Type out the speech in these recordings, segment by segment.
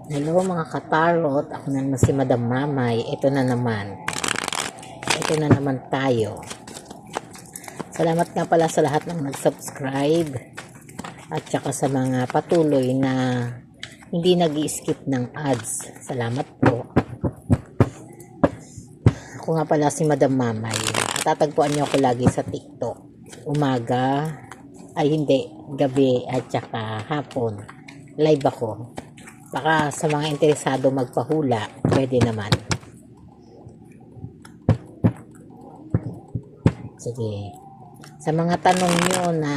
Hello mga katarot, ako na naman si Madam Mamay. Ito na naman. Ito na naman tayo. Salamat nga pala sa lahat ng nag-subscribe at saka sa mga patuloy na hindi nag-i-skip ng ads. Salamat po. Ako nga pala si Madam Mamay. Tatagpuan niyo ako lagi sa TikTok. Umaga, ay hindi, gabi at saka hapon. Live ako. Baka sa mga interesado magpahula, pwede naman. Sige. Sa mga tanong nyo na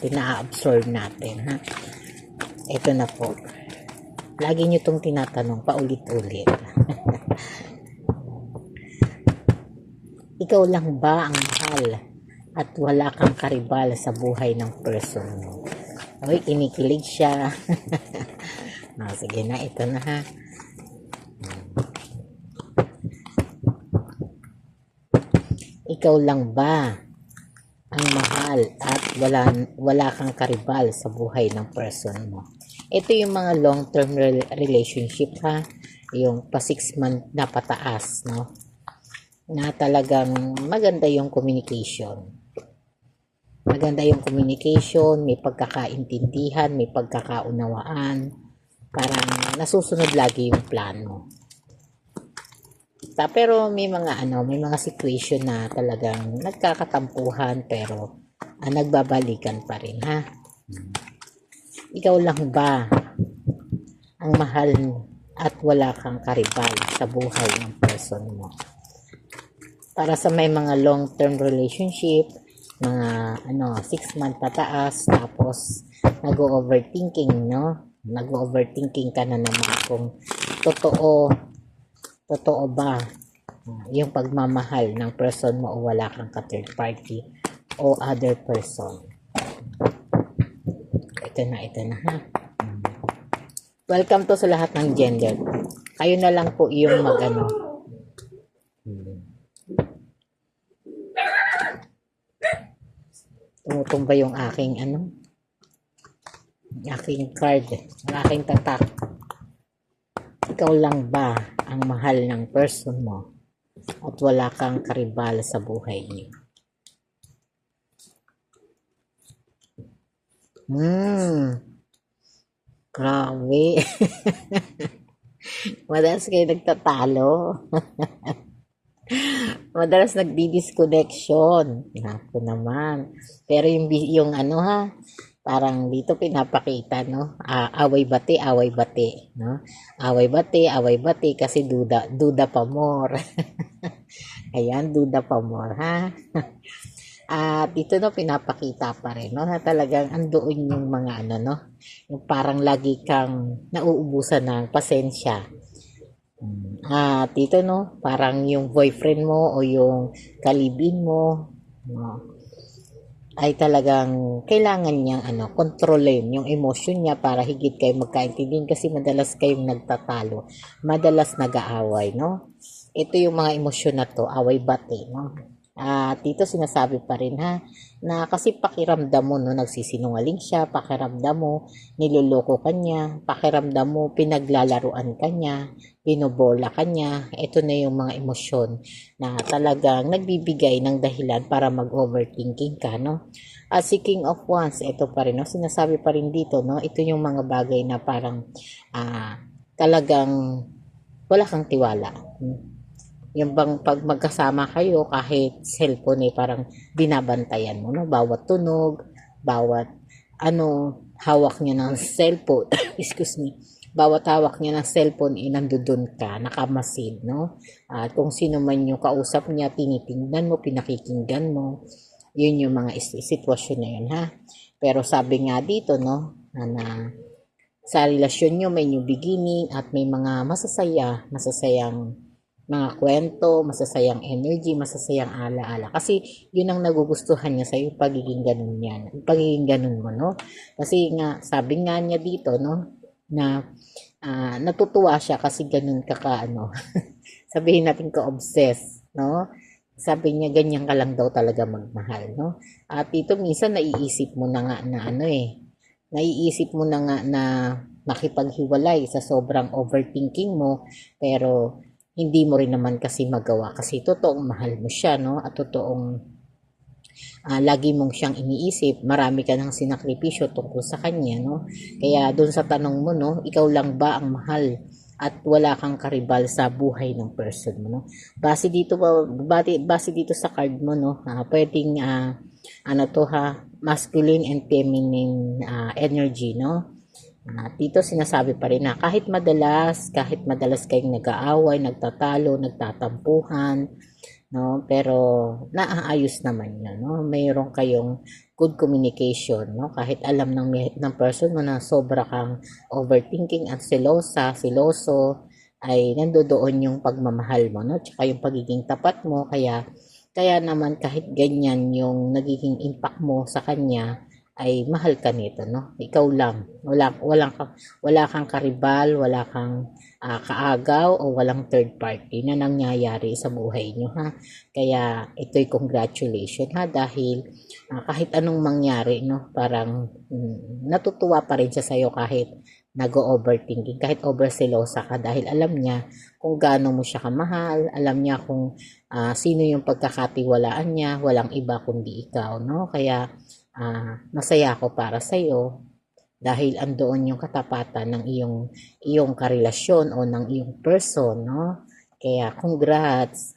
na-absorb natin, ha? Ito na po. Lagi nyo itong tinatanong, paulit-ulit. Ikaw lang ba ang mahal at wala kang karibal sa buhay ng person mo? Uy, kinikilig siya. Sige na, ito na ha. Ikaw lang ba ang mahal at wala kang karibal sa buhay ng person mo? Ito yung mga long-term relationship ha. Yung pa 6 month na pataas, no? Na talagang maganda yung communication. Maganda yung communication, may pagkakaintindihan, may pagkakaunawaan, parang nasusunod lagi yung plano. Pero may mga situation na talagang nagkakatampuhan pero nagbabalikan pa rin ha. Ikaw lang ba ang mahal at wala kang karibal sa buhay ng person mo? Para sa may mga long-term relationship, mga 6 month pataas, tapos nag-overthinking, no? Nag-overthinking ka na naman kung totoo ba yung pagmamahal ng person mo o wala kang ka-third party o other person. Ito na ha. Welcome to sa lahat ng gender. Kayo na lang po yung tumutumba yung aking aking card, ang aking tatak. Ikaw lang ba ang mahal ng person mo at wala kang karibal sa buhay niyo? Grabe. Madalas kayo nagtatalo. Madalas nagdi-disconnection. Naku naman. Pero yung parang dito pinapakita, no? Away bati, no? Away bati kasi duda pa more. Ayan, duda pa more, ha? At dito no pinapakita pa rin, no? Na talagang andoon yung mga yung parang lagi kang nauubusan ng pasensya. Dito no, parang yung boyfriend mo o yung kalibin mo, no, ay talagang kailangan niyang kontrolin yung emosyon niya para higit kayo magkaintindihan kasi madalas kayong nagtatalo, madalas nag-aaway, no? Ito yung mga emosyon na to, away bati, no? Dito sinasabi pa rin ha, na kasi pakiramdam mo no, nagsisinungaling siya, pakiramdam mo niloloko ka niya, pakiramdam mo pinaglalaruan ka niya, binobola ka niya. Ito na yung mga emosyon na talagang nagbibigay ng dahilan para mag-overthinking ka, no? Si King of Wands, ito pa rin, no? Sinasabi pa rin dito, no? Ito yung mga bagay na parang talagang wala kang tiwala. Yung bang pag magkasama kayo kahit cellphone parang binabantayan mo, no? Bawat tunog, bawat hawak niya ng cellphone, excuse me, bawat hawak niya ng cellphone nandudun ka, nakamasid, no? At kung sino man yung kausap niya, tinitingnan mo, pinakikinggan mo, yun yung mga sitwasyon na yun, ha? Pero sabi nga dito, no, na sa relasyon nyo may new beginning at may mga masasayang mga kwento, masasayang energy, masasayang alaala. Kasi yun ang nagugustuhan niya sa yung pagiging ganun niya. Yung pagiging ganun mo, no? Kasi nga, sabi nga niya dito, no? Na natutuwa siya kasi ganun ka sabihin natin ka-obsess, no? Sabi niya, ganyan ka lang daw talaga magmahal, no? At ito minsan naiisip mo na nga na naiisip mo na nga na makipaghiwalay sa sobrang overthinking mo, pero hindi mo rin naman kasi magawa kasi totoong mahal mo siya, no? At totoong lagi mong siyang iniisip, marami ka ng sinakripisyo tungkol sa kanya, no? Kaya doon sa tanong mo, no, ikaw lang ba ang mahal at wala kang karibal sa buhay ng person mo, no? Base dito sa card mo, no, pwedeng ano to ha, masculine and feminine energy, no? Dito sinasabi pa rin na kahit madalas kayong nag-aaway, nagtatalo, nagtatampuhan, no? Pero naaayos naman 'yan, no? Mayroon kayong good communication, no? Kahit alam ng person mo na sobra kang overthinking at seloso, ay nandodoon yung pagmamahal mo, no? Tsaka yung pagiging tapat mo, kaya kaya naman kahit ganyan yung nagiging impact mo sa kanya, ay mahal ka nito, no? Ikaw lang. Wala kang karibal, wala kang kaagaw o walang third party na nangyayari sa buhay nyo, ha? Kaya ito'y congratulations, ha, dahil kahit anong mangyari, no, parang natutuwa pa rin siya sa'yo kahit nag-overthinking, kahit overselosa ka, dahil alam niya kung gaano mo siya kamahal, alam niya kung sino yung pagkakatiwalaan niya, walang iba kundi ikaw, no? Kaya masaya ako para sa'yo dahil andoon yung katapatan ng iyong karelasyon o ng iyong person, no? Kaya congrats!